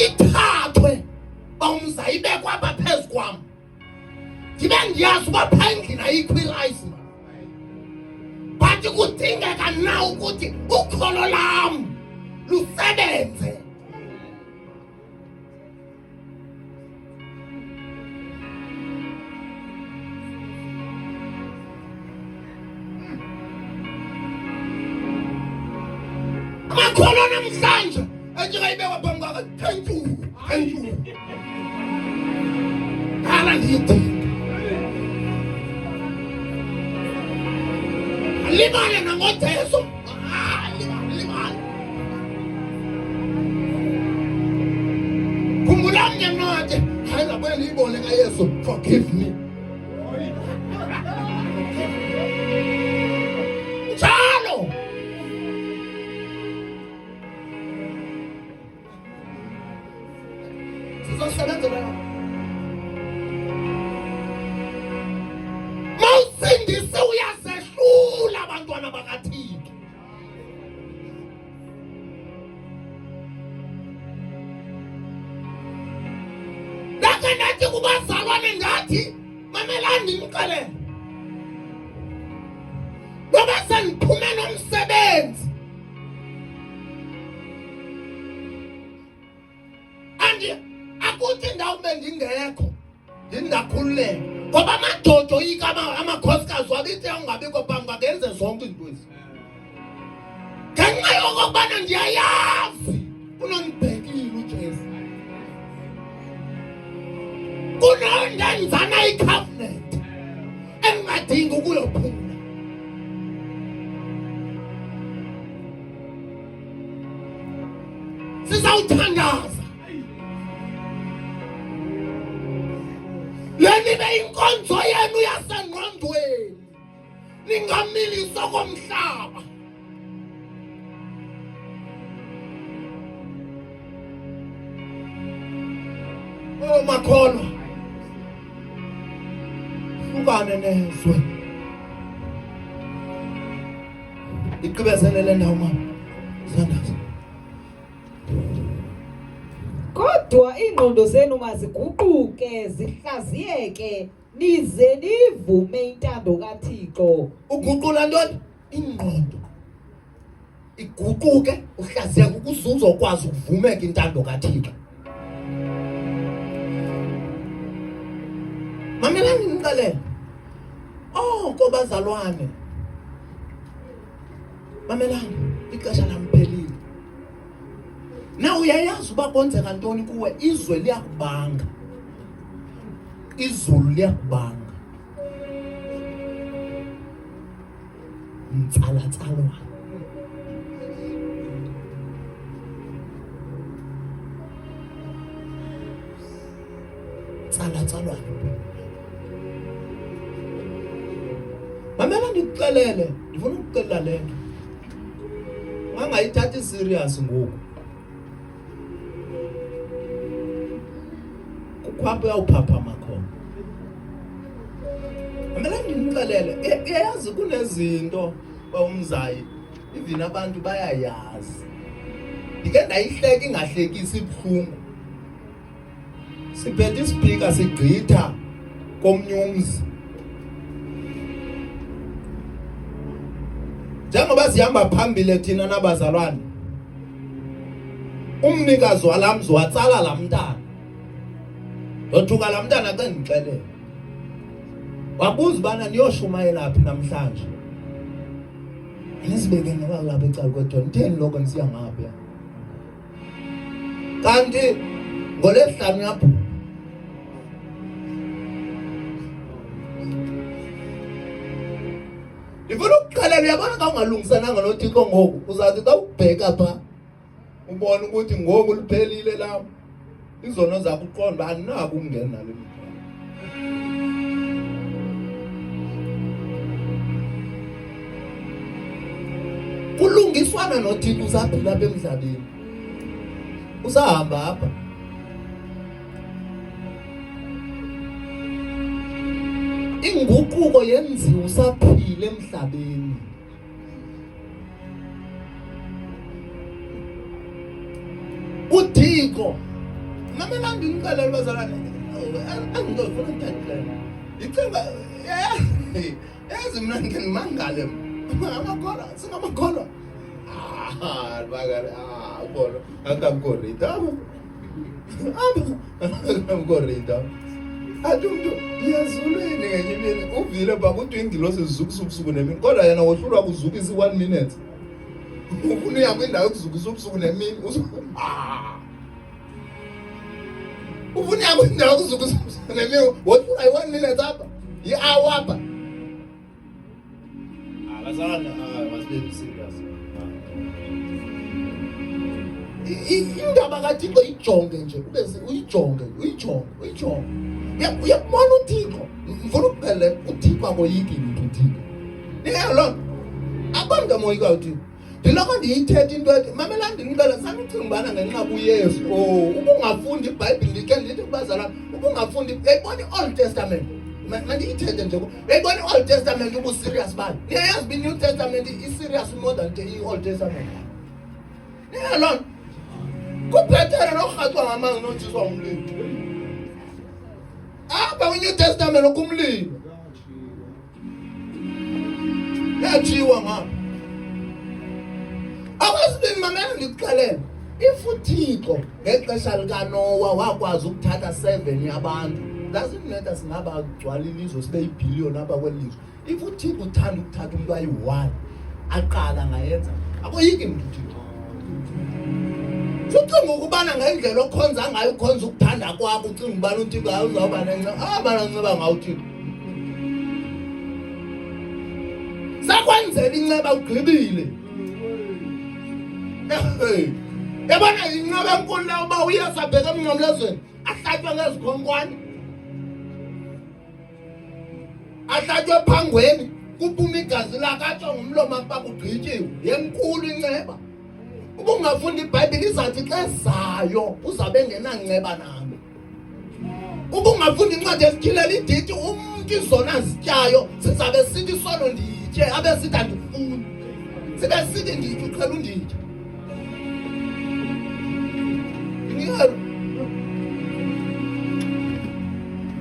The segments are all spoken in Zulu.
ithathwe bawumza ibekwa apha phezu kwam ndibe ndiyazi uba phaa endlini ayikho ilayisi but kudingeka na ukuthi ukholo lam lusebenze. Amakholo namhlanje enjengayibekwa phambi kwakhe, thank you ala ndiyidinga libale nangojesu libale khumbula mnye mnake hayi ngabuye ndiyibone kayesu forgive me njalo sizosebenza mawusindise uyasehlula abantwana bakaThixo. Ndakhe ndathi kubazalwane ngathi mamelani ndimxelele noba sendiphume nomsebenzi akuthi ndawo bendingekho ndindakhululeka ngoba amadoda oyika amakhosikazi wakithi angabikho phambi kwakenze zonke izinto ezi ngenxa yokokubana ndiyayazi unondibhekile uJesu kunondenzana icovenant engadingi ukuyophula. Sizawuthandaza lenibe inkonzo yenu yasengqondweni ningamilisa komhlaba. Oh makholwa hlukane nezwe iqhubezele le ndawo mama sandaza. Kodwa ingqondo zenu maziguquke zihlaziyeke nize nivume intando kaThixo. Uguqula ntoni? Ingqondo iguquke uhlaziyeke ukuze uzokwazi ukuvumeka intando kaThixo. Mamelani ngicela kobazalwane mamelani ixesha lamphelile. Na uyayazi uba kwenzeka ntoni kuwe, izwe liyakubanga, izulu liyakubanga, mtsalatsalwa tsalatsalwa. Mamela ndikuxelele, ndifuna ukuxelela le nto ungangayithathi serious ngoku. Kukwapho uyawuphaphama khona. Mamela ndikuxelele, uyayazi kunezinto bawumzayi even abantu bayayazi. Ndike ndayihleka ingahlekisi ibuhlungu. Siphethe isipika sigqitha komnye umzi. Njengoba sihamba phambili thina nabazalwane, umnikazi walamzi watsala lamntana. Ndothuka lamntana xa ndixelele. Wabuza bana niyoshumayela phi namhlanje. Nisibeke ngoba lapha ecala kwethu nditheni lokho nisiya ngapha. Kanti ngoLwesihlanu yapho ndifuna ukuxelela, uyabona xa ungalungisananga noThixo ngoku uzathi xa ubheka pha ubone ukuthi ngoku liphelile lam izono zakho uqonda uba andinako ukungena nale mithwalo. Kulungiswana noThixo usaphila apha emhlabeni, usahamba apha. Inguquko yenziwa usaphila emhlabeni. uThixo mamelani ngicela bazalwane angizofuna ukuthandela icinga yazi mina ngimangale amakhola singamakhola bakare bona akamkorida akamkorida atumntu iyazulweni ngenye imini uvile bakuthi ingilosi zizukusubusuku nemini kodwa yena wohlulwa kuzukisa i-1 minute ufuna uya kwindawo yokuzukisa ubusuku nemini ufuna uya kwindawo yokuzukisa ubusuku nemini wohlulwa i-1 minute apha i-hour apha bazalwane must be serious indaba kaThixo ijonge nje ube uyijonge uyabona uThixo mfuna ukuphele uThixo akoyiki into uThixo niyalo abantu amoyika uThixo ndiloko ndiyithetha into ethi mamelani ndicela sanicingibana ngenqabu uYesu ubungafundi iBhayibhile ndike ndithi kubazalwane ubungafundi uyayibona i-Old Testament mandiyithethe nje uyayibona i-Old Testament ubu-serious bani niyayazi i-New Testament i-serious more than i-Old Testament niyalo kuphethere nokurhathwa ngamanzi notshiswa umlilo apha kwi-New Testament okumlilo yatshiwa ngapha akwesibini mamela ndikuxelele if uThixo ngexesha likaNowa wakwazi ukuthatha 7 yabantu doesn't matter singaba gcwala ilizwe sibe yibhiliyoni apha kweli lizwe if uThixo uthanda ukuthatha umuntu ayi-1 aqala ngayenza akoyiki mntu uThixo ucinga ukubana ngendlela okhonza ngayo ukhonza ukuthanda kwakho ucinga ubana uThixo awuzawuba nenxa bana nceba ngawo uThixo sakwenzela inceba ugqibile yabona inceba enkulu la uba uYesu abheka emnqamlezweni ahlatywe ngezikhonkwane ahlatywe ephangweni kuphuma igazi lakhe atsho ngumlomo akuba kugqityiwe yenkulu inceba ubungafunda iBhayibhile izathi xa ezayo uzabe engenanceba nalo ubungafunda incwadi esityhilela idithi umntu izona zityayo sizabe sithi isono nditye abe sithi andifuni sibe sithi nditye uqhela unditye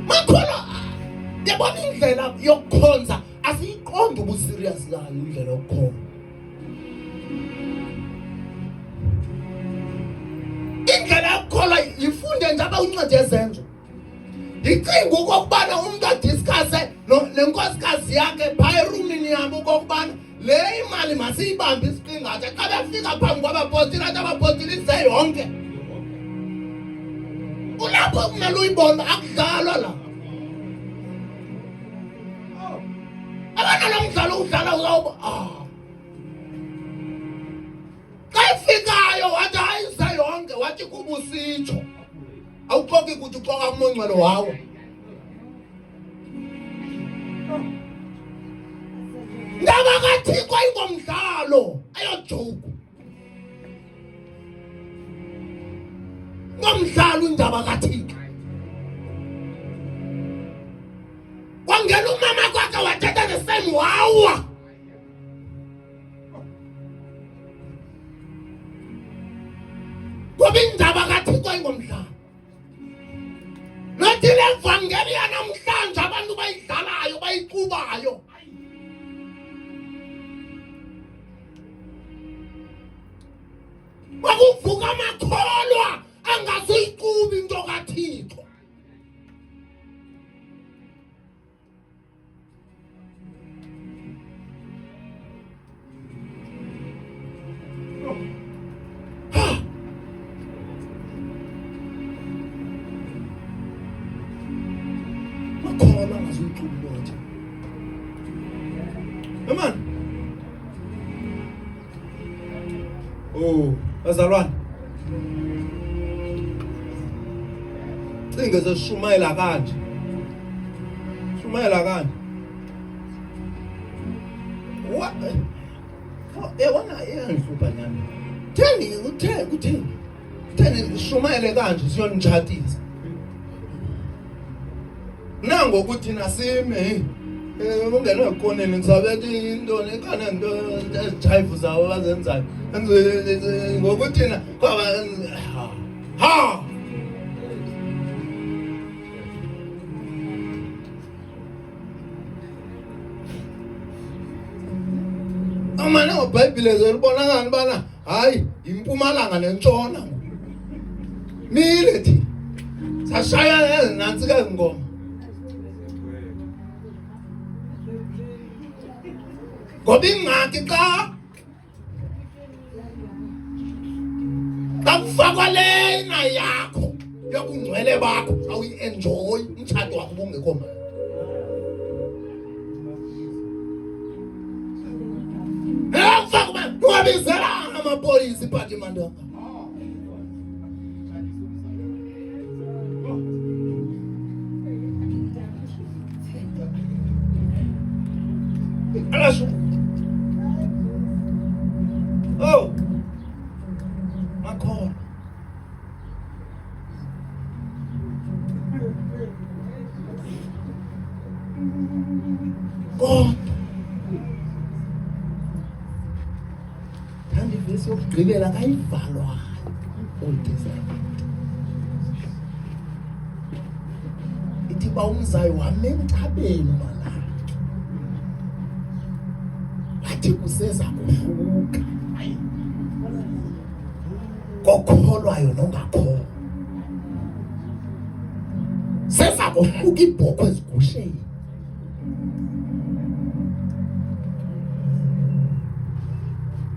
makhola yabona indlela yokukhonza asiyiqonda ubuserious yayo indlela yokukhonza indlela yokukholwa yifunde nje apha kwincwadi yezenzo ndicinga ukokubana umntu adiskase nenkosikazi yakhe phaya erumini yabo ukokubana le imali masiyibambe isiqingatha xa befika phambi kwabapostile athi abapostile ize yonke ulapho kumele uyibona akudlalwa la abana lo mdlalo udlala uzawuba xa ifikayo wathi hayi ize yonke wathi kuba usitsho awuxoki ukuthi uxoka kumonqwelo wawo ndaba kaThixo ayingomdlalo ayojuku ngomdlalo indaba kaThixo kwangena umama kwakhe wathetha the same wawa kuba indaba kaThixo ayingomdlalo nothi le vangeli yanamhlanje abantu bayidlalayo bayiqubayo bakuvuka amakholwa angazoyiqubi into kaThixo makholwa angazoyiqubi into kaThixo amen. Bazalwane cinge sesishumayela kanje yabona iyangihlupha nyani kutheni shumayele kanje siyonitshatisa nangokuthi nasime ungene ekoneni ngisabethi intoni ekhana into ezijayivu zabo abazenzayo ngokuthi na kwaba amane ngoBhayibhile zolibona ngani bana hayi impumalanga nentshona mile thi sashaya nansi ke ngoma ngoba ingxaki xa kufakwa lena yakho yokungcwele bakho awuyi-enjoy umtshato wakho ubungekho mali. Kufaka uba ungabizelanga amapolisa iphatimenti yakho. Alasho. Oh. Makhona. God. Thandi vesi yokugqibela kayivalwa. Old Testament. Ithi ba umzayo wame emthabeni malaka. Wathi kuseza kuhluka. Kokholwayo nongakholwa. Seza kuhluka ibhokhwe ezigusheni.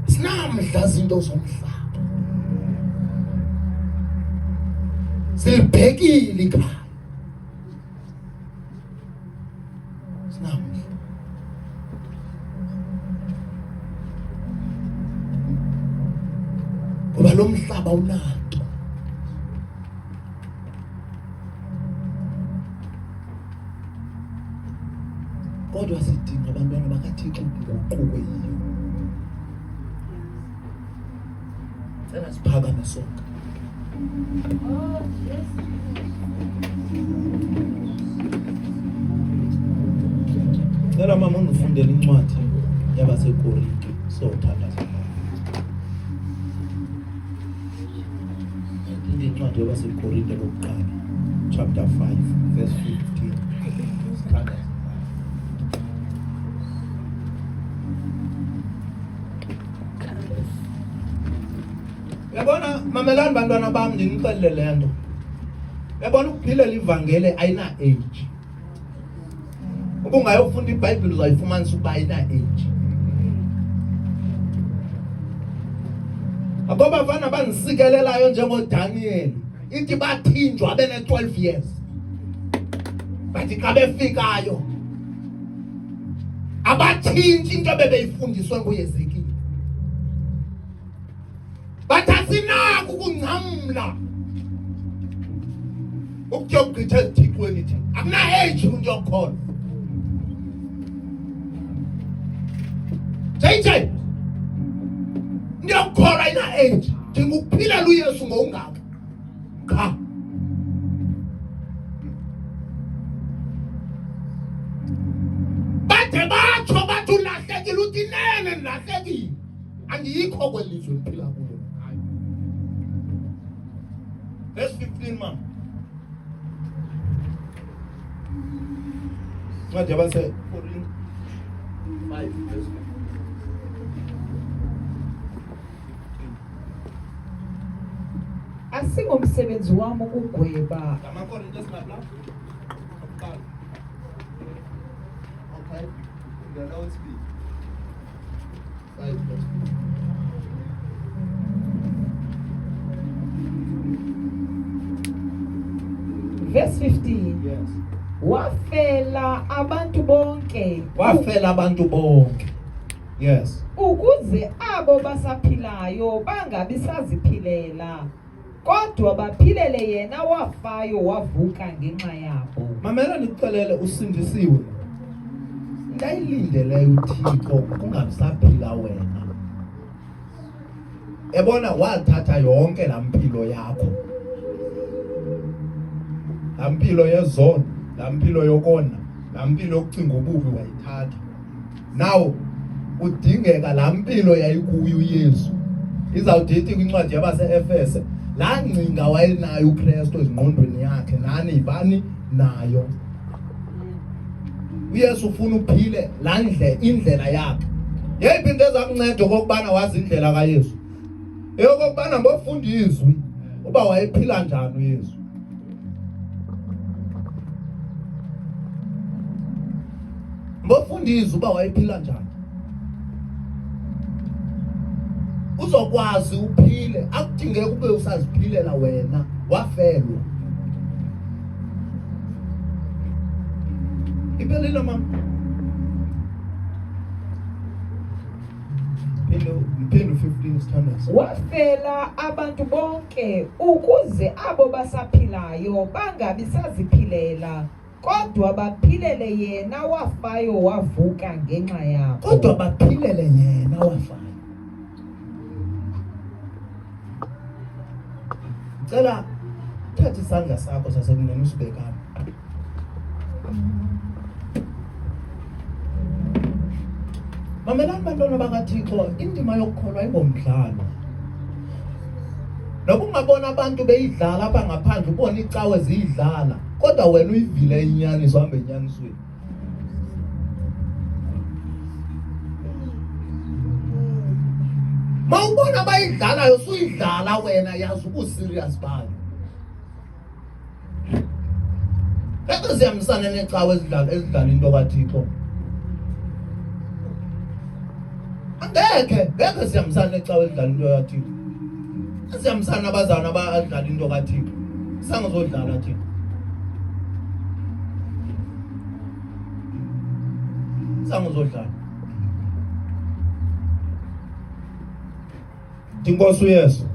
Sinamhla izinto zomhlaba. Silibhekile ikhaya. Sinamhla. Ngoba lo mhlaba unanto. Kodwa sidinga abantwana bakaThixo ukuqhubeka yiyo. Cela siphakame sonke. Oh, yes. Cela mama ungifundele incwadi yabaseKorinte sothatha. Incwadi yabaseKorinte lokuqala chapter 5 verse 15. Yabona mamelani bantwana bami ndinixelele lento. Yabona ukuphilela ivangeli ayina age. Uba ungayofunda iBhayibhile uzayifumanisa ukuba ayina age. Akoba abafana banisikelelayo njengoDaniel ithi bathinjwa bene-12 years. Bathi xa befikayo abathinji into bebeyifundiswe nguYezekiya. Bathi asinako ukungcamla ukuyogqitha ezithixweni thi akuna-age into yokukhona. JJ ndiyakukholwa ayina-age ndingukuphilela uYesu ngowungaka qha. Bade batsho bathi ulahlekile uthi nene ndilahlekile andiyikho kweli lizwe liphila kulo. Verse 15 mama. Ncwadi yabaseKorinte 5 verse 15. Asingomsebenzi wami ukugweba. AmaKorinte singapla? Okay. The Lord speak. 5 verse 15. Verse 15. Yes. Wafela abantu bonke. Wafela abantu bonke. Yes. Ukuze abo basaphilayo bangabi saziphilela. Kodwa baphilele yena wafayo wavuka ngenxa yabo. Mamela ndikuxelele usindisiwe. Ndayilindeleyo uThixo kungabisaphila wena. Ebona wathatha yonke la mpilo yakho. La mpilo yezono, la mpilo yokona, la mpilo yokucinga ububi wayithatha. Now udingeka la mpilo yayikuyo uYesu. Izawudithi kwincwadi yabaseEfese, la ngcinga wayenayo uKristu ezingqondweni yakhe nani ibani nayo. uYesu ufuna uphile la indlela yakhe. yeyiphi into ezakunceda okokubana wazi indlela kaYesu? Eyokokubana ngofunda izwi uba wayephila njani uYesu. Ngofunda izwi uba wayephila njani, uzokwazi uphile. Akudingeki ube usaziphilela wena, wafelwa. Iphelile mama. Mphelo 15 standards. Wafela abantu bonke ukuze abo basaphilayo bangabi saziphilela, kodwa baphilele yena wafayo wavuka ngenxa yabo. Kodwa baphilele yena wafayo. Cela thatha isandla sakho sasekunene usibekana. Mamelani bantwana bakaThixo, indima yokukholwa ayibomdlalo. Noba ungabona abantu beyidlala apha ngaphandle, ubona icawe ziyidlala, kodwa wena uyivile inyaniso, uhambe enyanisweni. Mawubona bayidlalayo suyidlala wena, yazi ubu-serious bayo. Ngeke siyamisane necawe ezidlala into kaThixo. Ngeke siyamisane necawe ezidlala into kaThixo. Siyamisane abazana abadlala into kaThixo. Sangizodlala thina. Sangizodlala. Inkosi uYesu.